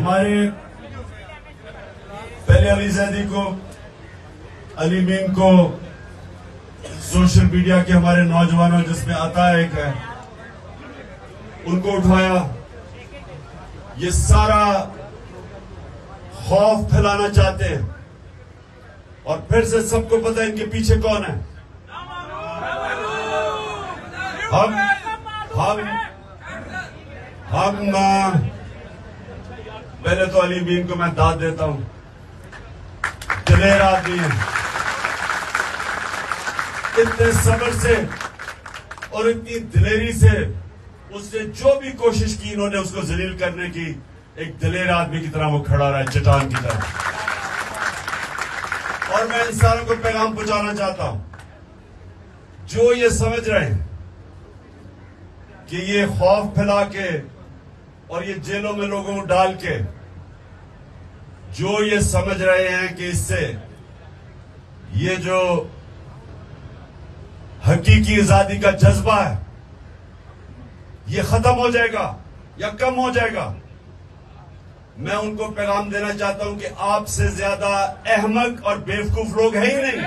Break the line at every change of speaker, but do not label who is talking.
हमारे पहले अली जैदी को, अली मीम को सोशल मीडिया के हमारे नौजवानों जिसमें आता है एक है, उनको उठाया। ये सारा खौफ फैलाना चाहते हैं और फिर से सबको पता है इनके पीछे कौन है। हम पहले तो अली मीम को मैं दाद देता हूं, दिलेर आदमी है। इतने सब्र से और इतनी दिलेरी से उसने जो भी कोशिश की इन्होंने उसको जलील करने की, एक दिलेर आदमी की तरह वो खड़ा रहा है, चट्टान की तरह। और मैं इन सारों को पैगाम पहुंचाना चाहता हूं जो ये समझ रहे हैं कि ये खौफ फैला के और ये जेलों में लोगों को डाल के, जो ये समझ रहे हैं कि इससे ये जो हकीकी आजादी का जज्बा है ये खत्म हो जाएगा या कम हो जाएगा, मैं उनको पैगाम देना चाहता हूं कि आपसे ज्यादा अहमक और बेवकूफ लोग हैं ही नहीं।